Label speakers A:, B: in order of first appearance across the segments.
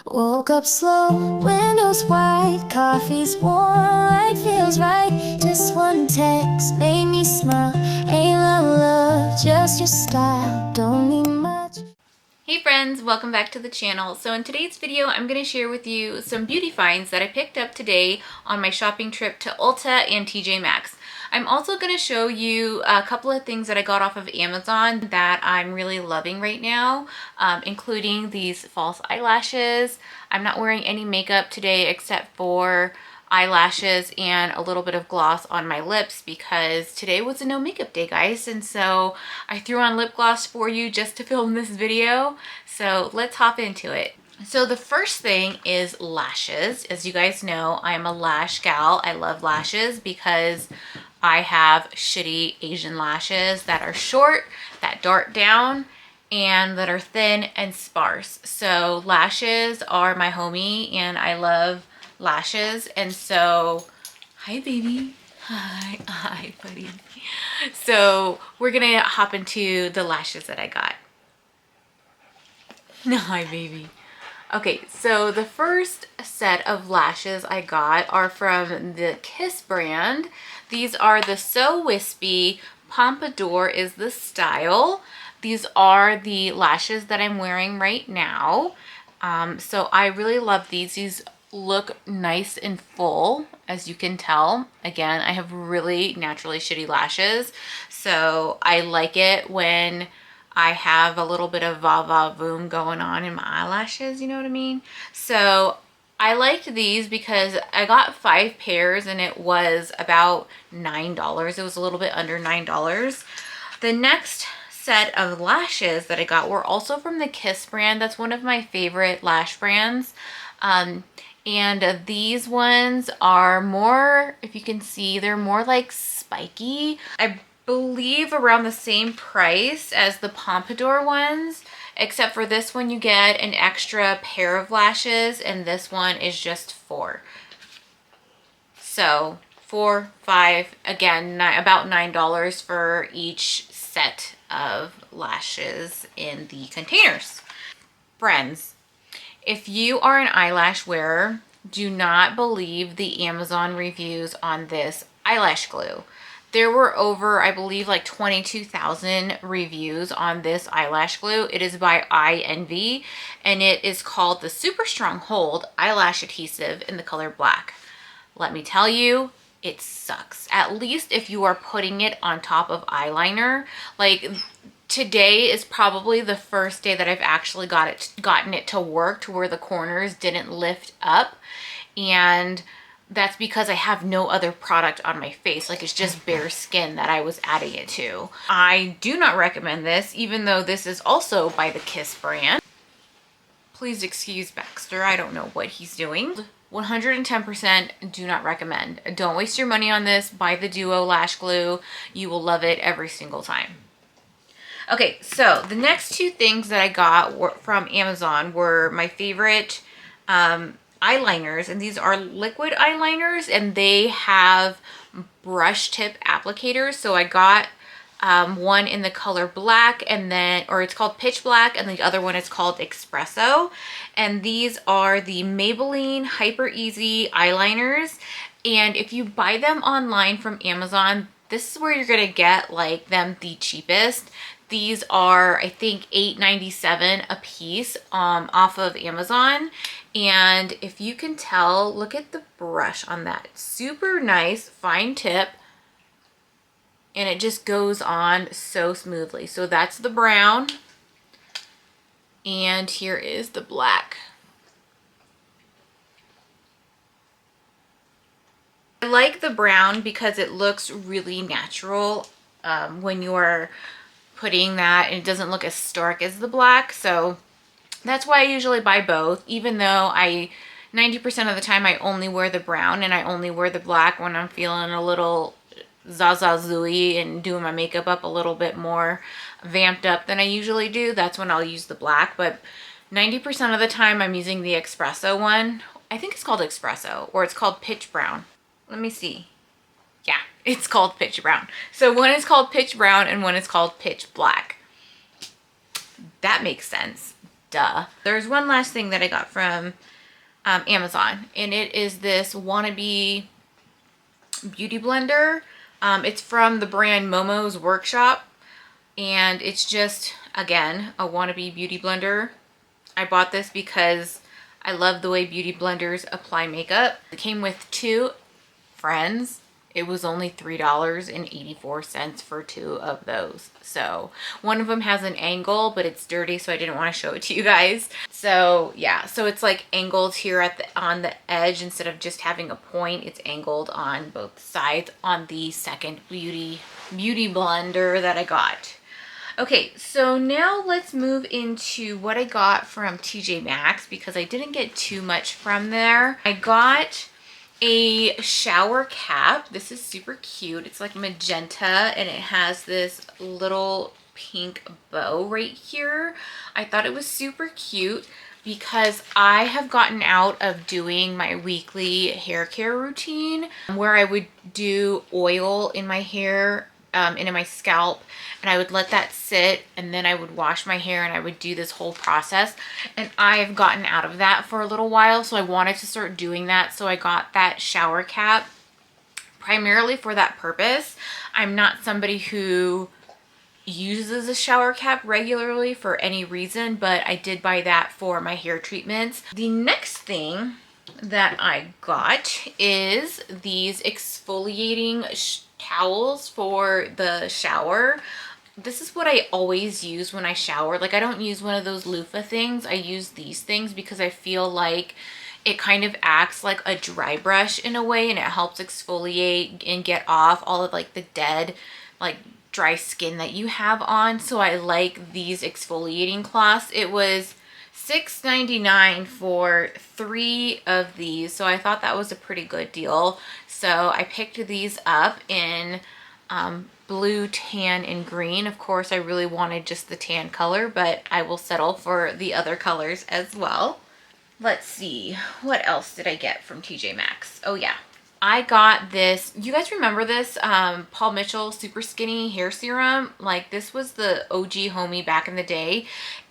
A: Woke up slow, windows wide, coffee's warm, light feels right. Just one text made me smile. Ain't no love, just your style, don't need much.
B: Hey friends, welcome back to the channel. So in today's video, I'm going to share with you some beauty finds that I picked up today on my shopping trip to Ulta and TJ Maxx. I'm also going to show you a couple of things that I got off of Amazon that I'm really loving right now, including these false eyelashes. I'm not wearing any makeup today except for eyelashes and a little bit of gloss on my lips because today was a no makeup day, guys, and so I threw on lip gloss for you just to film this video. So let's hop into it. So the first thing is lashes. As you guys know, I'm a lash gal. I love lashes because I have shitty Asian lashes that are short, that dart down, and that are thin and sparse. So lashes are my homie and I love lashes. And so, hi baby. Hi buddy. So we're gonna hop into the lashes that I got. Hi baby. Okay, so the first set of lashes I got are from the Kiss brand. These are the So Wispy Pompador is the style. These are the lashes that I'm wearing right now. So I really love these. These look nice and full, as you can tell. Again, I have really naturally shitty lashes, so I like it when I have a little bit of va-va-voom going on in my eyelashes, you know what I mean? So I liked these because I got 5 pairs and it was about $9. It was a little bit under $9. The next set of lashes that I got were also from the Kiss brand. That's one of my favorite lash brands. And these ones are more, if you can see, they're more like spiky. I believe around the same price as the Pompadour ones, except for this one you get an extra pair of lashes and this one is just 4. So 4, 5, again, about $9 for each set of lashes in the containers. Friends, if you are an eyelash wearer, do not believe the Amazon reviews on this eyelash glue. There were over, I believe, like 22,000 reviews on this eyelash glue. It is by Eye Envy, and it is called the Super Strong Hold Eyelash Adhesive in the color black. Let me tell you, it sucks. At least if you are putting it on top of eyeliner. Like, today is probably the first day that I've actually gotten it to work to where the corners didn't lift up, and that's because I have no other product on my face. Like, it's just bare skin that I was adding it to. I do not recommend this, even though this is also by the Kiss brand. Please excuse Baxter, I don't know what he's doing. 110% do not recommend. Don't waste your money on this. Buy the Duo Lash Glue. You will love it every single time. Okay, so the next 2 things that I got from Amazon were my favorite eyeliners, and these are liquid eyeliners, and they have brush tip applicators. So I got one in the color black, and then, or it's called pitch black, and the other one is called espresso. And these are the Maybelline Hyper Easy eyeliners. And if you buy them online from Amazon, this is where you're gonna get like them the cheapest. These are, I think, $8.97 a piece off of Amazon. And if you can tell, look at the brush on that. Super nice, fine tip. And it just goes on so smoothly. So that's the brown. And here is the black. I like the brown because it looks really natural when you're putting that, and it doesn't look as stark as the black. So that's why I usually buy both, even though 90% of the time I only wear the brown and I only wear the black when I'm feeling a little zazazooey and doing my makeup up a little bit more vamped up than I usually do. That's when I'll use the black, but 90% of the time I'm using the espresso one. I think it's called espresso, or it's called pitch brown. Let me see. Yeah, it's called pitch brown. So one is called pitch brown and one is called pitch black. That makes sense. duh. There's one last thing that I got from Amazon, and it is this wannabe beauty blender. It's from the brand Momo's Workshop, and it's just, again, a wannabe beauty blender. I bought this because I love the way beauty blenders apply makeup. It came with two. Friends, it was only $3.84 for two of those. So one of them has an angle, but it's dirty, so I didn't want to show it to you guys. So yeah, so it's like angled here at on the edge. Instead of just having a point, it's angled on both sides on the second beauty blender that I got. Okay, so now let's move into what I got from TJ Maxx, because I didn't get too much from there. I got a shower cap. This is super cute. It's like magenta, and it has this little pink bow right here. I thought it was super cute because I have gotten out of doing my weekly hair care routine where I would do oil in my hair and in my scalp, and I would let that sit, and then I would wash my hair, and I would do this whole process. And I've gotten out of that for a little while, so I wanted to start doing that. So I got that shower cap primarily for that purpose. I'm not somebody who uses a shower cap regularly for any reason, but I did buy that for my hair treatments. The next thing that I got is these exfoliating towels for the shower. This is what I always use when I shower. Like, I don't use one of those loofah things. I use these things because I feel like it kind of acts like a dry brush in a way, and it helps exfoliate and get off all of like the dead, like dry skin that you have on. So I like these exfoliating cloths. It was $6.99 for 3 of these, so I thought that was a pretty good deal. So I picked these up in blue, tan, and green. Of course, I really wanted just the tan color, but I will settle for the other colors as well. Let's see, what else did I get from TJ Maxx? Oh yeah, I got this. You guys remember this Paul Mitchell Super Skinny Hair Serum? Like, this was the OG homie back in the day.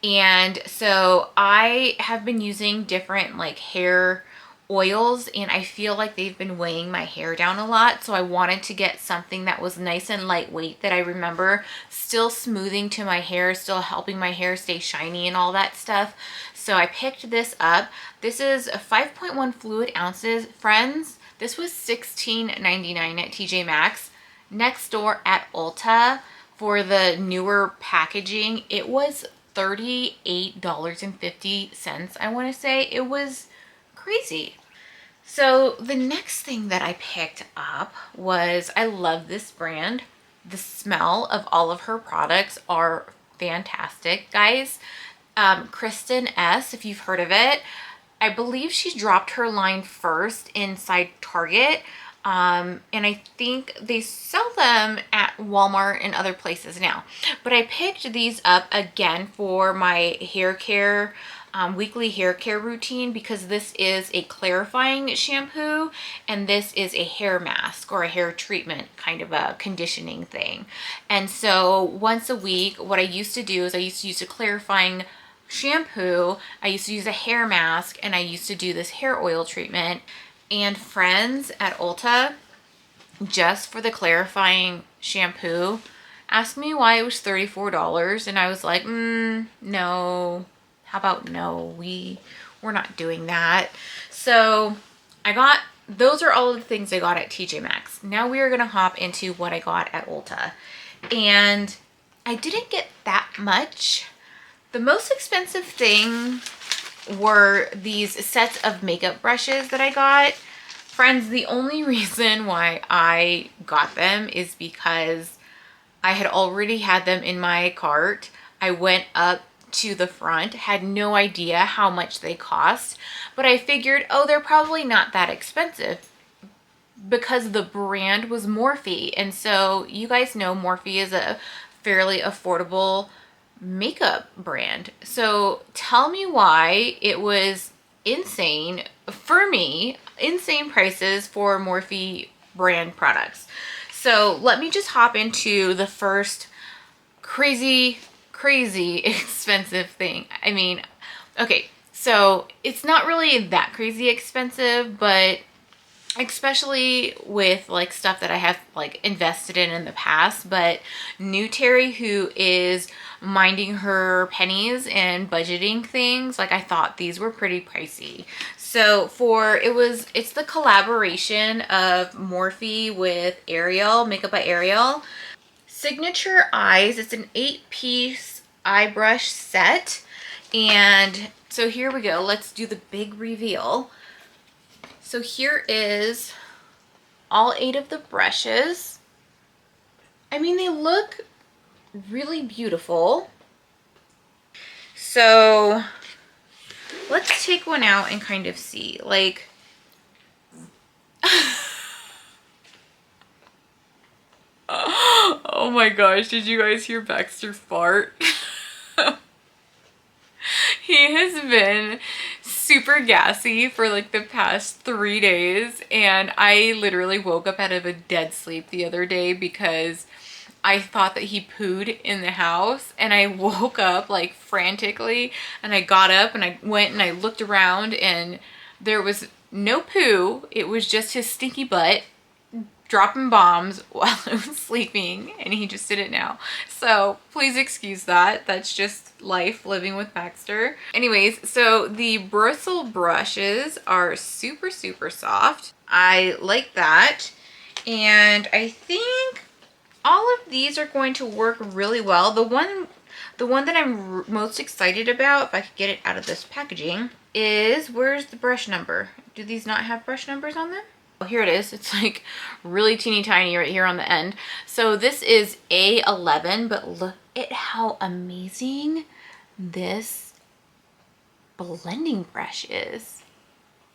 B: And so I have been using different like hair oils, and I feel like they've been weighing my hair down a lot. So I wanted to get something that was nice and lightweight, that I remember still smoothing to my hair, still helping my hair stay shiny and all that stuff. So I picked this up. This is 5.1 fluid ounces. Friends, this was $16.99 at TJ Maxx. Next door at Ulta, for the newer packaging, it was $38.50, I want to say. It was crazy. So the next thing that I picked up was, I love this brand. The smell of all of her products are fantastic, guys. Kristen S, if you've heard of it. I believe she dropped her line first inside Target. And I think they sell them at Walmart and other places now. But I picked these up again for my hair care, weekly hair care routine, because this is a clarifying shampoo and this is a hair mask or a hair treatment, kind of a conditioning thing. And so once a week, what I used to do is I used to use a clarifying shampoo, I used to use a hair mask, and I used to do this hair oil treatment. And friends at Ulta, just for the clarifying shampoo, asked me why it was $34, and I was like, no, how about no, we're not doing that. So I got, those are all of the things I got at TJ Maxx. Now we are gonna hop into what I got at Ulta, and I didn't get that much. The most expensive thing were these sets of makeup brushes that I got. Friends, the only reason why I got them is because I had already had them in my cart. I went up to the front, had no idea how much they cost, but I figured, oh, they're probably not that expensive, because the brand was Morphe. And so you guys know Morphe is a fairly affordable makeup brand. So tell me why it was insane for me, insane prices for Morphe brand products. So let me just hop into the first crazy expensive thing. I mean, Okay, so it's not really that crazy expensive, but especially with like stuff that I have like invested in the past. But new Terry, who is minding her pennies and budgeting things, like I thought these were pretty pricey. So it's the collaboration of Morphe with Ariel, Makeup by Ariel. Signature Eyes, it's an 8-piece eye brush set. And so here we go, let's do the big reveal. So here is all 8 of the brushes. I mean, they look really beautiful. So let's take one out and kind of see, like, oh my gosh, did you guys hear Baxter fart? He has been super gassy for like the past 3 days, and I literally woke up out of a dead sleep the other day because I thought that he pooed in the house, and I woke up like frantically, and I got up and I went and I looked around, and there was no poo. It was just his stinky butt dropping bombs while I was sleeping, and he just did it now. So please excuse that. That's just life living with Baxter. Anyways, so the bristle brushes are super, super soft. I like that. And I think all of these are going to work really well. The one that I'm most excited about, if I could get it out of this packaging, is, where's the brush number? Do these not have brush numbers on them? Oh, here it is. It's like really teeny tiny right here on the end. So this is A11, but look at how amazing this blending brush is.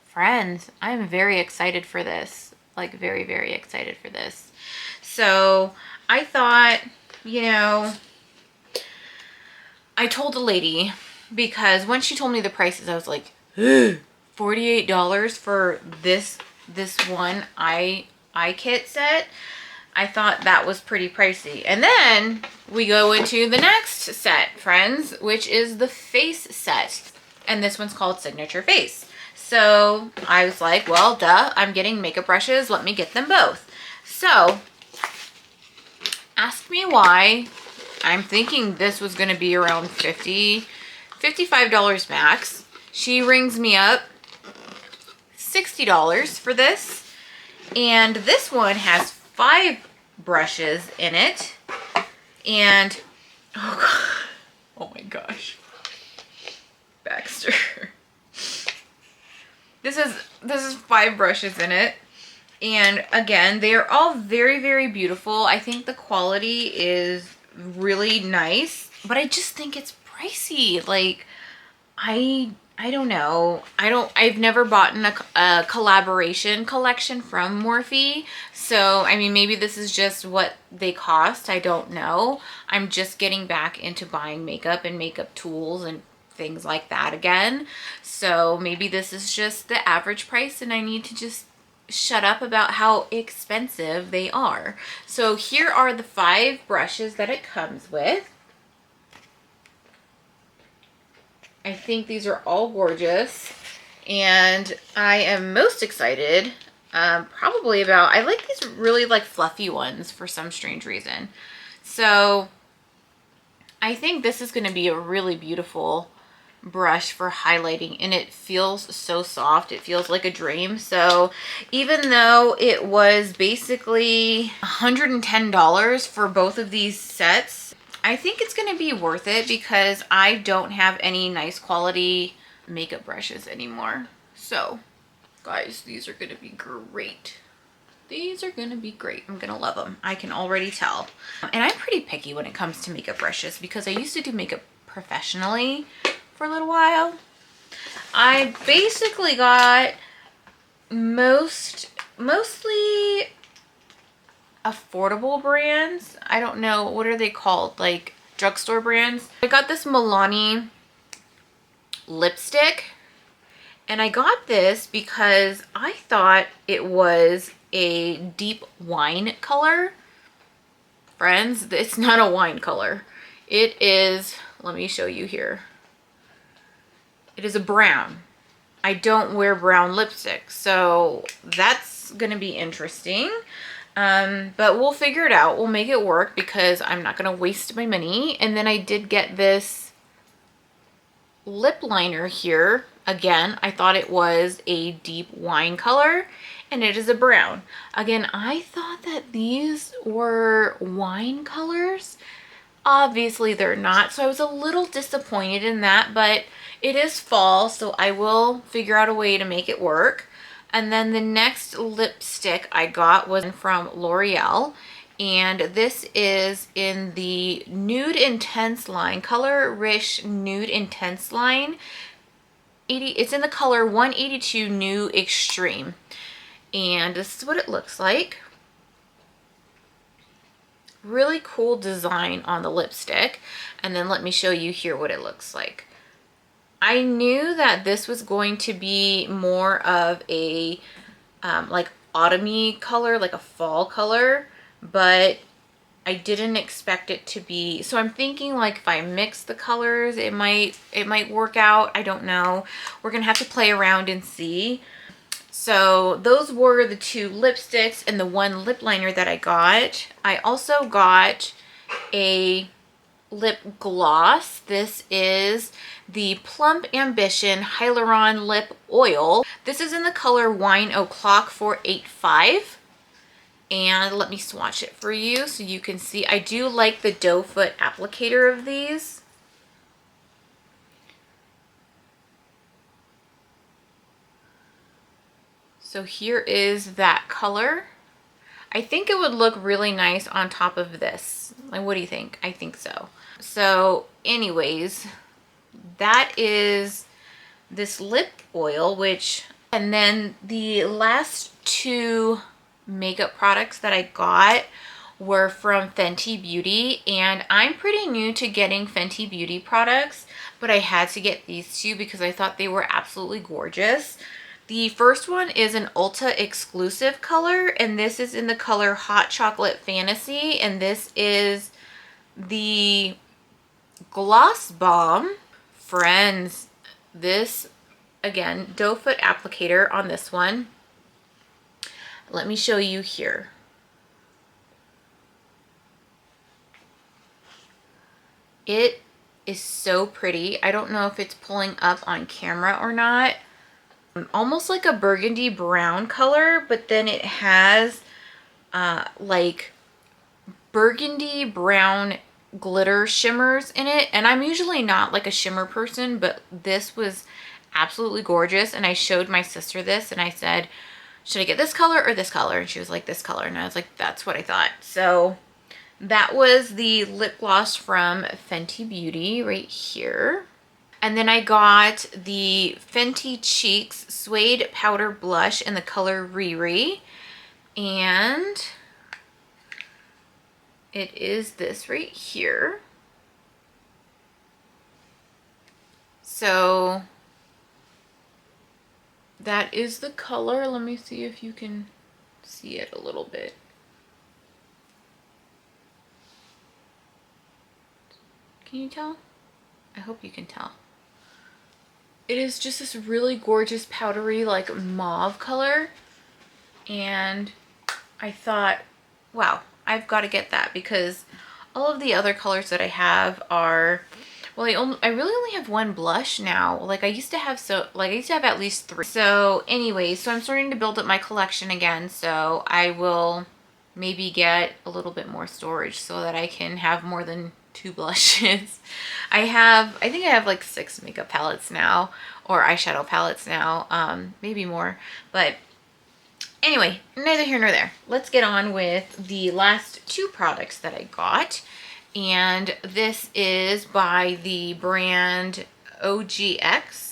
B: Friends, I'm very excited for this. Like very, very excited for this. So I thought, you know, I told the lady, because when she told me the prices, I was like, $48 for this one eye kit set. I thought that was pretty pricey. And then we go into the next set, friends, which is the face set. And this one's called Signature Face. So I was like, well, duh, I'm getting makeup brushes. Let me get them both. So ask me why. I'm thinking this was going to be around $55 max. She rings me up $60 for this. And this one has 5 brushes in it. And oh my gosh. Baxter. This is 5 brushes in it. And again, they are all very, very beautiful. I think the quality is really nice, but I just think it's pricey. Like, I don't know. I've never bought a collaboration collection from Morphe. So, I mean, maybe this is just what they cost. I don't know. I'm just getting back into buying makeup and makeup tools and things like that again. So maybe this is just the average price and I need to just shut up about how expensive they are. So here are the 5 brushes that it comes with. I think these are all gorgeous, and I am most excited probably about, I like these really like fluffy ones for some strange reason. So I think this is going to be a really beautiful brush for highlighting, and it feels so soft. It feels like a dream. So even though it was basically $110 for both of these sets, I think it's going to be worth it because I don't have any nice quality makeup brushes anymore. So guys, these are going to be great. These are going to be great. I'm going to love them. I can already tell. And I'm pretty picky when it comes to makeup brushes because I used to do makeup professionally for a little while. I basically got mostly affordable brands. I don't know, what are they called? Like drugstore brands. I got this Milani lipstick, and I got this because I thought it was a deep wine color. Friends, it's not a wine color. It is, let me show you here. It is a brown. I don't wear brown lipstick, so that's gonna be interesting. But we'll figure it out. We'll make it work because I'm not gonna waste my money. And then I did get this lip liner here. Again, I thought it was a deep wine color, and it is a brown. Again, I thought that these were wine colors. Obviously they're not, so I was a little disappointed in that, but it is fall, so I will figure out a way to make it work. And then the next lipstick I got was from L'Oreal, and this is in the Nude Intense line, Color Rich Nude Intense line. It's in the color 182 New Extreme, and this is what it looks like. Really cool design on the lipstick. And then let me show you here what it looks like. I knew that this was going to be more of a like autumny color, like a fall color, but I didn't expect it to be. So I'm thinking like if I mix the colors, it might work out. I don't know. We're gonna have to play around and see. So those were the two lipsticks and the one lip liner that I got. I also got a lip gloss. This is the Plump Ambition Hyaluron Lip Oil. This is in the color Wine O'Clock 485. And let me swatch it for you so you can see. I do like the doe foot applicator of these. So here is that color. I think it would look really nice on top of this. Like, what do you think? I think so. So anyways, that is this lip oil, and then the last two makeup products that I got were from Fenty Beauty, and I'm pretty new to getting Fenty Beauty products, but I had to get these two because I thought they were absolutely gorgeous. The first one is an Ulta exclusive color, and this is in the color Hot Chocolate Fantasy, and this is the Gloss Bomb. Friends, this, again, doe foot applicator on this one. Let me show you here. It is so pretty. I don't know if it's pulling up on camera or not. Almost like a burgundy brown color, but then it has like burgundy brown glitter shimmers in it. And I'm usually not like a shimmer person, but this was absolutely gorgeous. And I showed my sister this and I said, should I get this color or this color? And she was like, this color. And I was like, that's what I thought. So that was the lip gloss from Fenty Beauty right here. And then I got the Fenty Cheeks Suede Powder Blush in the color Riri. And it is this right here. So that is the color. Let me see if you can see it a little bit. Can you tell? I hope you can tell. It is just this really gorgeous powdery like mauve color, and I thought, wow, I've got to get that because all of the other colors that I have are, well, I really only have one blush now. Like I used to have at least 3. So anyways, so I'm starting to build up my collection again, so I will maybe get a little bit more storage so that I can have more than 2 blushes. I think I have like 6 makeup palettes now, or eyeshadow palettes now, maybe more, but anyway, neither here nor there. Let's get on with the last 2 products that I got, and this is by the brand OGX,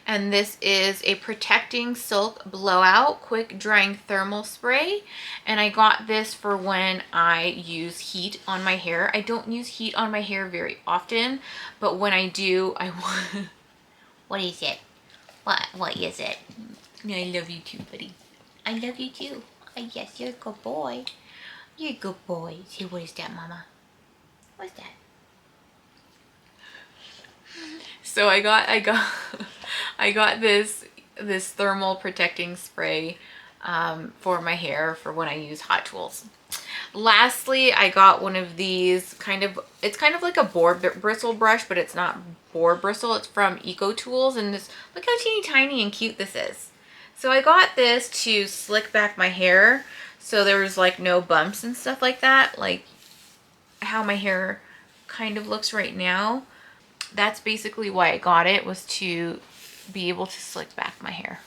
B: and this is a Protecting Silk Blowout Quick Drying Thermal Spray, and I got this for when I use heat on my hair. I don't use heat on my hair very often, but when I do, I want... What is it? What is it? I love you too, buddy. I love you too. Oh, yes, you're a good boy. You're a good boy. See, what is that, Mama? What's that? So I got I got this thermal protecting spray for my hair for when I use hot tools. Lastly, I got one of these it's kind of like a boar bristle brush, but it's not boar bristle. It's from Eco Tools, and look how teeny tiny and cute this is. So I got this to slick back my hair so there's like no bumps and stuff like that, like how my hair kind of looks right now. That's basically why I got it, was to be able to slick back my hair.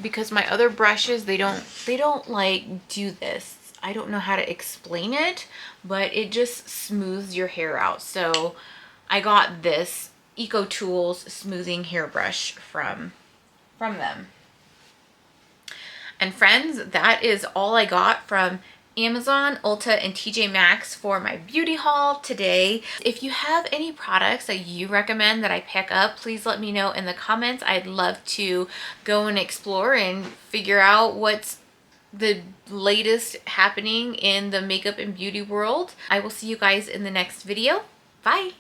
B: Because my other brushes, they don't like do this. I don't know how to explain it, but it just smooths your hair out. So I got this Eco Tools Smoothing Hairbrush from them. And friends, that is all I got from Amazon, Ulta, and TJ Maxx for my beauty haul today. If you have any products that you recommend that I pick up, please let me know in the comments. I'd love to go and explore and figure out what's the latest happening in the makeup and beauty world. I will see you guys in the next video. Bye!